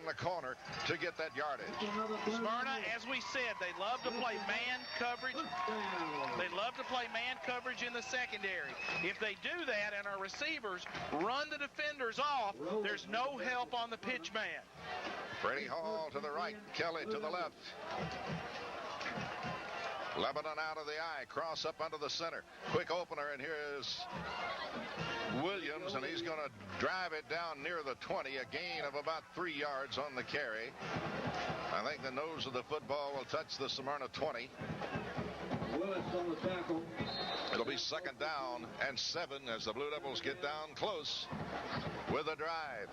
the corner to get that yardage. Smyrna, as we said, they love to play man coverage. They love to play man coverage in the secondary. If they do that and our receivers run the defenders off, there's no help on the pitch man. Freddie Hall to the right, Kelly to the left. Lebanon out of the eye, cross up under the center. Quick opener, and here's Williams, and he's going to drive it down near the 20, a gain of about 3 yards on the carry. I think the nose of the football will touch the Smyrna 20. It'll be 2nd down and 7 as the Blue Devils get down close with a drive.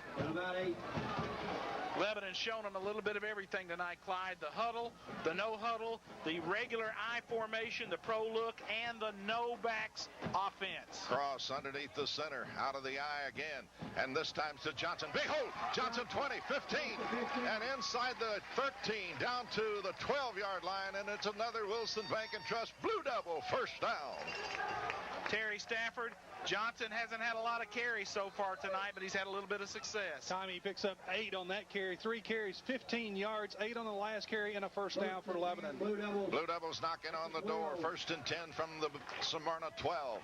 Lebanon's shown them a little bit of everything tonight, Clyde. The huddle, the no huddle, the regular I formation, the pro look, and the no backs offense. Cross underneath the center, out of the eye again, and this time to Johnson. Big hole! Johnson 20, 15, and inside the 13, down to the 12-yard line, and it's another Wilson Bank and Trust Blue Devil first down. Terry Stafford, Johnson hasn't had a lot of carries so far tonight, but he's had a little bit of success. Tommy picks up 8 on that carry, 3 carries, 15 yards, 8 on the last carry, and a first down for Lebanon. Blue Devils knocking on the door, 1st and 10 from the Smyrna 12.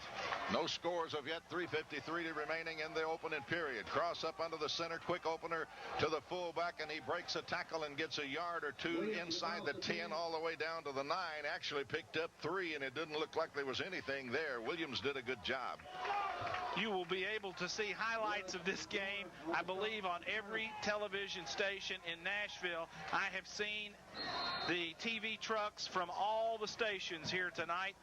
No scores of yet, 3:53 remaining in the opening period. Cross up under the center, quick opener to the fullback, and he breaks a tackle and gets a yard or 2 inside the 10 all the way down to the 9. Actually picked up 3, and it didn't look like there was anything there. Williams did a good job. You will be able to see highlights of this game, I believe, on every television station in Nashville. I have seen the TV trucks from all the stations here tonight.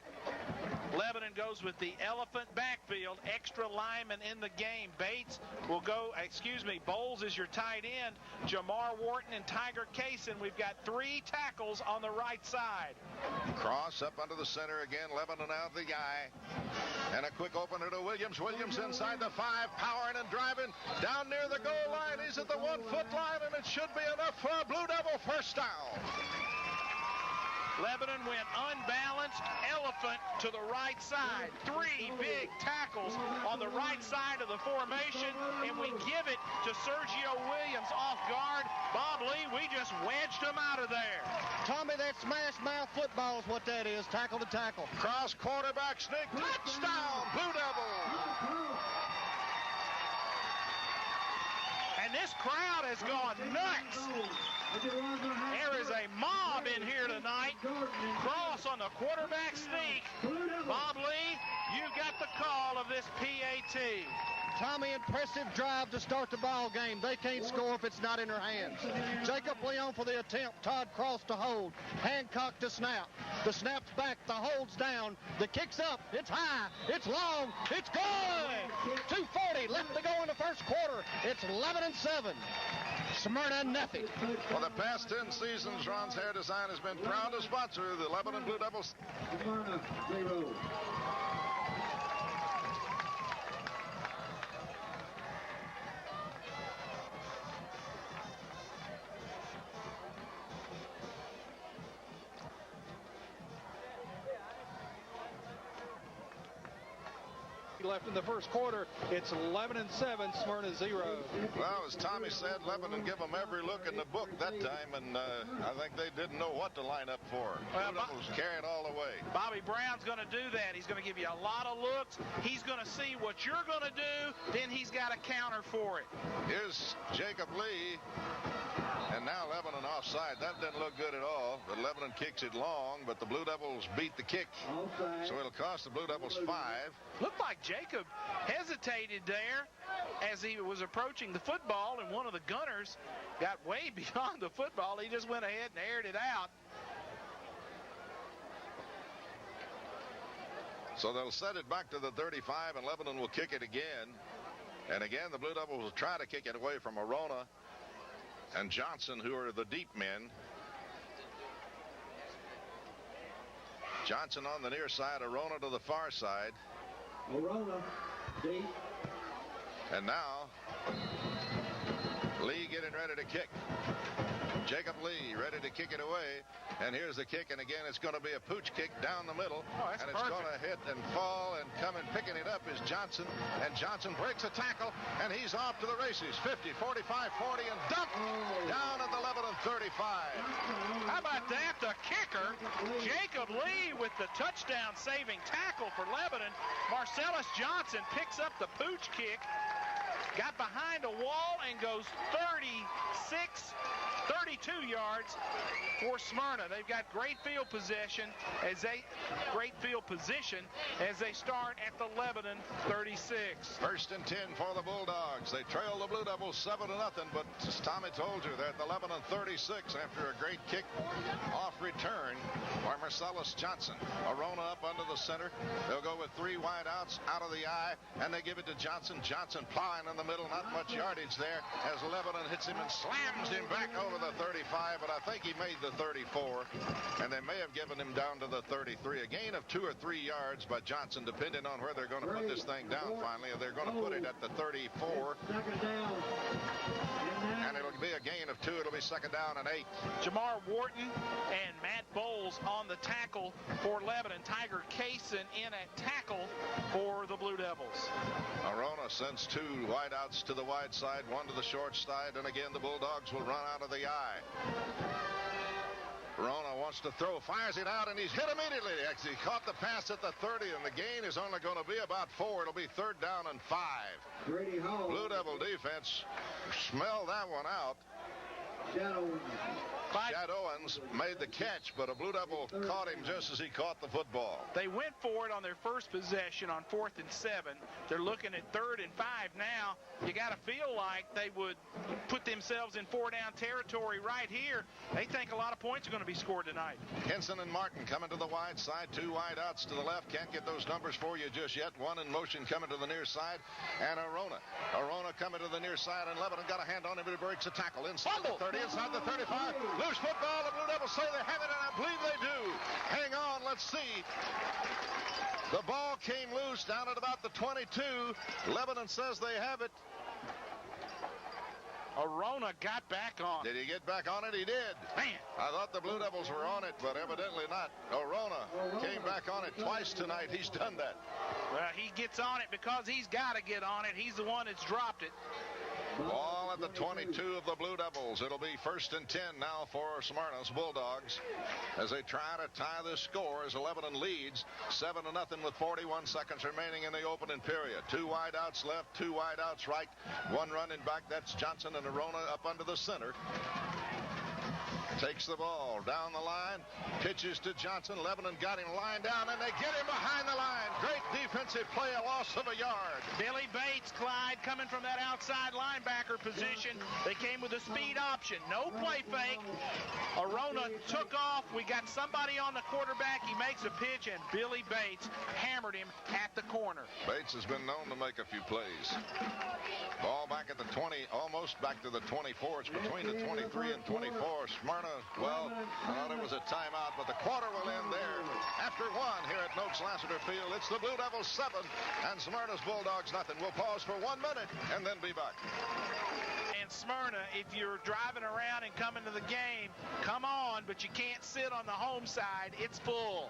Lebanon goes with the elephant backfield, extra lineman in the game. Bates will go, Bowles is your tight end. Jamar Wharton and Tiger Kaysen. We've got 3 tackles on the right side. Cross up under the center again, Lebanon out of the eye. And a quick opener to Williams. Williams inside the 5, powering and driving down near the goal line. He's at the 1-foot line, and it should be enough for a Blue Devil first down. Lebanon went unbalanced, elephant to the right side. 3 big tackles on the right side of the formation, and we give it to Sergio Williams off guard. Bob Lee, we just wedged him out of there. Tommy, that smash mouth football is what that is, tackle to tackle. Cross quarterback sneak, touchdown, Blue Devil. And this crowd has gone nuts. There is a mob in here tonight. Cross on the quarterback sneak. Bob Lee, you got the call of this PAT. Tommy, impressive drive to start the ball game. They can't score if it's not in their hands. Jacob Leon for the attempt. Todd Cross to hold. Hancock to snap. The snap's back. The hold's down. The kick's up. It's high. It's long. It's good. 2:40 left to go in the first quarter. It's 11-7. Smyrna nothing. For the past 10 seasons, Ron's Hair Design has been proud to sponsor the Lebanon Blue Devils. Smyrna 0. Left in the first quarter. It's 11-7, Smyrna 0. Well, as Tommy said, Lebanon give them every look in the book that time, and I think they didn't know what to line up for. Well, Blue Devils carried all the way. Bobby Brown's going to do that. He's going to give you a lot of looks. He's going to see what you're going to do, then he's got a counter for it. Here's Jacob Lee. And now Lebanon offside. That didn't look good at all. But Lebanon kicks it long, but the Blue Devils beat the kick. So it'll cost the Blue Devils 5. Looked like Jacob hesitated there as he was approaching the football, and one of the gunners got way beyond the football. He just went ahead and aired it out. So they'll set it back to the 35, and Lebanon will kick it again. And again, the Blue Devils will try to kick it away from Arona and Johnson, who are the deep men. Johnson on the near side, Arona to the far side. Arona deep. And now Lee getting ready to kick. Jacob Lee ready to kick it away. And here's the kick, and again it's going to be a pooch kick down the middle. That's and it's perfect. going to hit and fall, and coming picking it up is Johnson. And Johnson breaks a tackle, and he's off to the races. 50, 45, 40, and dumped down How about that? The kicker, Jacob Lee, with the touchdown-saving tackle for Lebanon. Marcellus Johnson picks up the pooch kick, got behind a wall, and goes 32 yards for Smyrna. They've got great field position as they start at the Lebanon 36. First and 10 for the Bulldogs. They trail the Blue Devils 7-0, but as Tommy told you, they're at the Lebanon 36 after a great kick off return by Marcellus Johnson. Arona up under the center. They'll go with 3 wide outs out of the eye, and they give it to Johnson. Johnson plowing in the middle, not much yardage there as Lebanon hits him and slams him back over the 35, but I think he made the 34, and they may have given him down to the 33. A gain of 2 or 3 yards by Johnson, depending on where they're going to put this thing down finally. They're going to put it at the 34, and it'll be a gain of 2. It'll be second down and 8. Jamar Wharton and Matt Bowles on the tackle for Lebanon. Tiger Kaysen in at tackle for the Blue Devils. Arona sends 2 wideouts to the wide side, 1 to the short side, and again the Bulldogs will run out of the eye. Arona wants to throw, fires it out, and he's hit immediately. Actually, he caught the pass at the 30, and the gain is only going to be about 4. It'll be third down and 5. Blue Devil defense smell that one out. Chad Owens made the catch, but a Blue Devil caught him just as he caught the football. They went for it on their first possession on 4th and 7. They're looking at 3rd and 5 now. You got to feel like they would put themselves in 4-down territory right here. They think a lot of points are going to be scored tonight. Henson and Martin coming to the wide side. 2 wide outs to the left. Can't get those numbers for you just yet. 1 in motion coming to the near side. And Arona coming to the near side, and Lebanon got a hand on him, but he breaks a tackle inside the 30, inside the 35. Loose football. The Blue Devils say they have it, and I believe they do. Hang on, let's see. The ball came loose down at about the 22. Lebanon says they have it. Arona got back on. Did he get back on it? He did. Man. I thought the Blue Devils were on it, but evidently not. Arona came back on it twice tonight. He's done that. Well, he gets on it because he's got to get on it. He's the one that's dropped it. Ball at the 22 of the Blue Devils. It'll be first and 10 now for Smyrna's Bulldogs as they try to tie this score as Lebanon leads 7-0 with 41 seconds remaining in the opening period. 2 wide outs left, 2 wide outs right, 1 running back. That's Johnson, and Arona up under the center. Takes the ball down the line, pitches to Johnson. Lebanon got him lined down, and they get him behind the line. Great defensive play, a loss of a yard. Billy Bates, Clyde, coming from that outside linebacker position. They came with a speed option. No play fake. Arona took off. We got somebody on the quarterback. He makes a pitch, and Billy Bates hammered him at the corner. Bates has been known to make a few plays. Ball back at the 20, almost back to the 24. It's between the 23 and 24. Smyrna, well, I thought it was a timeout, but the quarter will end there. After 1 here at Noakes Lassiter Field, it's the Blue Devils 7 and Smyrna's Bulldogs nothing. We'll pause for 1 minute and then be back. And Smyrna, if you're driving around and coming to the game, come on, but you can't sit on the home side. It's full.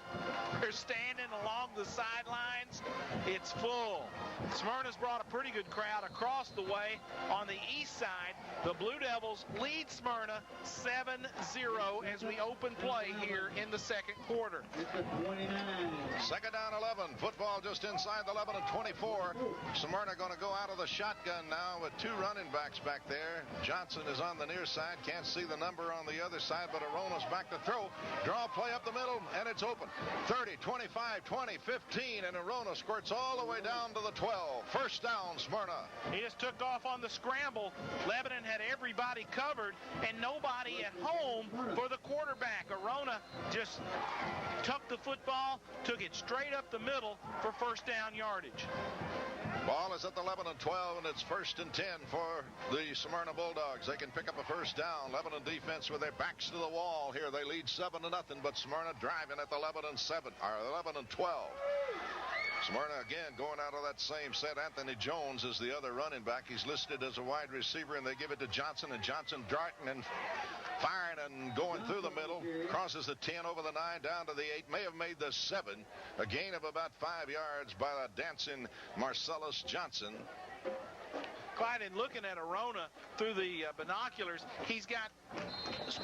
They're standing along the sidelines. It's full. Smyrna's brought a pretty good crowd across the way. On the east side, the Blue Devils lead Smyrna 7-0 as we open play here in the second quarter. Second down 11. Football just inside the Lebanon 24. Smyrna going to go out of the shotgun now with 2 running backs back there. Johnson is on the near side. Can't see the number on the other side, but Arona's back to throw. Draw play up the middle, and it's open. 30, 25, 20, 15, and Arona squirts all the way down to the 12. First down, Smyrna. He just took off on the scramble. Lebanon had everybody covered and nobody at home for the quarterback. Arona just tucked the football, took it straight up the middle for first down yardage. Ball is at the Lebanon 12, and it's first and 10 for the Smyrna Bulldogs. They can pick up a first down. Lebanon defense with their backs to the wall here. They lead 7-0, but Smyrna driving at the Lebanon 12. Smyrna again going out of that same set. Anthony Jones is the other running back. He's listed as a wide receiver, and they give it to Johnson, and Johnson darting and firing and going through the middle. Crosses the 10 over the 9 down to the 8. May have made the 7. A gain of about 5 yards by the dancing Marcellus Johnson. Clyde, in looking at Arona through the binoculars, he's got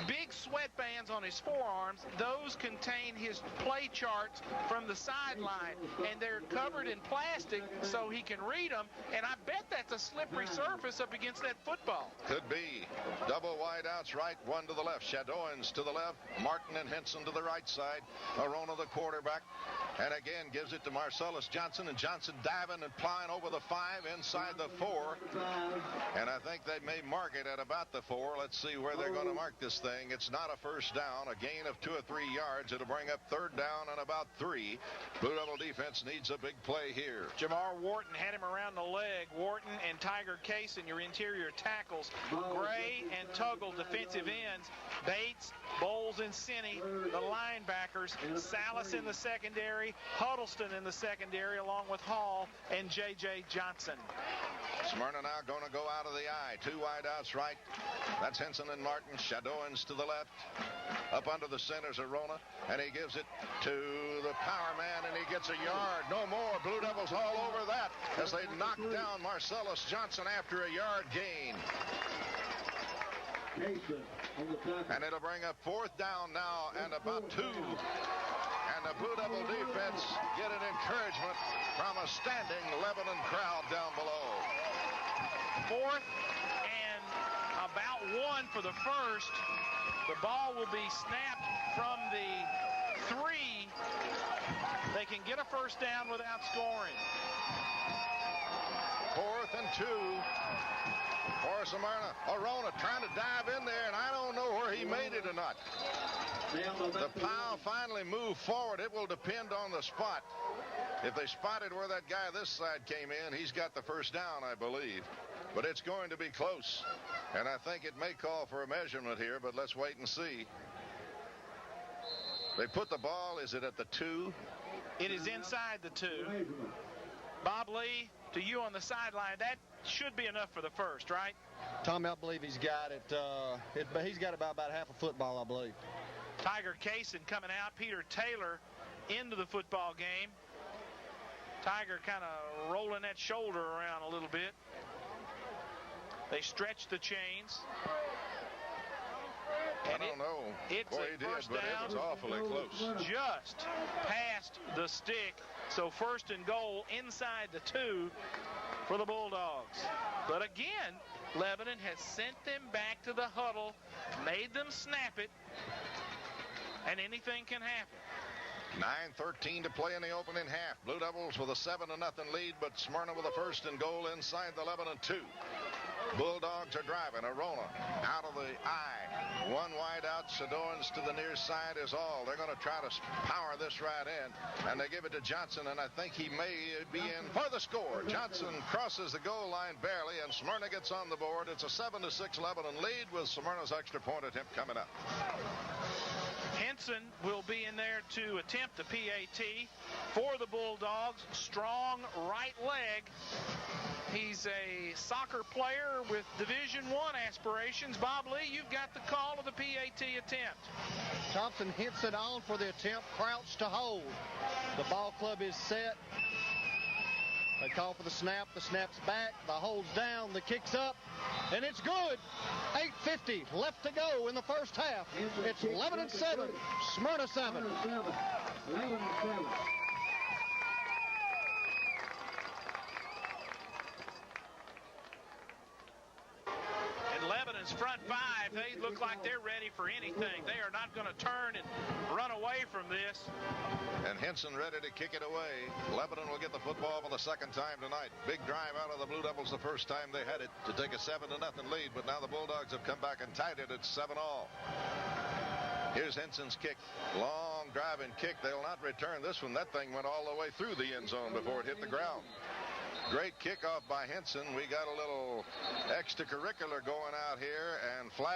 big sweatbands on his forearms. Those contain his play charts from the sideline, and they're covered in plastic so he can read them, and I bet that's a slippery surface up against that football. Could be. Double wide outs right, one to the left. Shadowins to the left. Martin and Henson to the right side. Arona, the quarterback, and again gives it to Marcellus Johnson, and Johnson diving and plying over the 5 inside the 4. And I think they may mark it at about the 4. Let's see where they're going to mark this thing. It's not a first down. A gain of 2 or 3 yards. It'll bring up third down and about 3. Blue Devil defense needs a big play here. Jamar Wharton had him around the leg. Wharton and Tiger Case in your interior tackles. Gray and Tuggle defensive ends. Bates, Bowles, and Sinney, the linebackers. Salas in the secondary. Huddleston in the secondary, along with Hall and J.J. Johnson. Smyrna now going to go out of the eye. 2 wide outs right. That's Henson and Martin. Shadowins to the left. Up under the center's Arona, and he gives it to the power man, and he gets a yard. No more. Blue Devils all over that as they knock down Marcellus Johnson after a yard gain. And it'll bring up fourth down now and about 2. And the Blue Devil defense get an encouragement from a standing Lebanon crowd down below. Fourth and about 1 for the first. The ball will be snapped from the 3. They can get a first down without scoring. 4th and 2 for Smyrna. Arona trying to dive in there, and I don't know where he made it or not. The pile finally moved forward. It will depend on the spot. If they spotted where that guy this side came in, he's got the first down, I believe. But it's going to be close. And I think it may call for a measurement here, but let's wait and see. They put the ball, is it at the 2? It is inside the 2. Bob Lee, to you on the sideline, that should be enough for the first, right? Tommy, I believe he's got it. He's got about half a football, I believe. Tiger Kaysen coming out. Peter Taylor into the football game. Tiger kind of rolling that shoulder around a little bit. They stretch the chains. I don't know. It's Boy, he did, but it was awfully close. Just past the stick. So first and goal inside the 2 for the Bulldogs. But again, Lebanon has sent them back to the huddle, made them snap it, and anything can happen. 9:13 to play in the opening half. Blue Devils with a 7-0 lead, but Smyrna with a first and goal inside the Lebanon 2. Bulldogs are driving. Arona out of the eye. 1 wide out. Shadowins to the near side is all. They're going to try to power this right in. And they give it to Johnson, and I think he may be in for the score. Johnson crosses the goal line barely, and Smyrna gets on the board. It's a 7-6 Lebanon lead with Smyrna's extra point attempt coming up. Henson will be in there to attempt the PAT for the Bulldogs. Strong right leg. He's a soccer player with Division I aspirations. Bob Lee, you've got the call of the PAT attempt. Thompson Henson on for the attempt. Crouch to hold. The ball club is set. They call for the snap. The snap's back. The hold's down. The kick's up. And it's good. 8:50 left to go in the first half. It's Lebanon 7, Smyrna 7. Lebanon 7. Lebanon's front 5, they look like they're ready for anything. They are not going to turn and run away from this. And Henson ready to kick it away. Lebanon will get the football for the second time tonight. Big drive out of the Blue Devils the first time they had it to take a 7-0 lead, but now the Bulldogs have come back and tied it at 7-all. Here's Henson's kick. Long driving kick. They'll not return this one. That thing went all the way through the end zone before it hit the ground. Great kickoff by Henson. We got a little extracurricular going out here, and flag.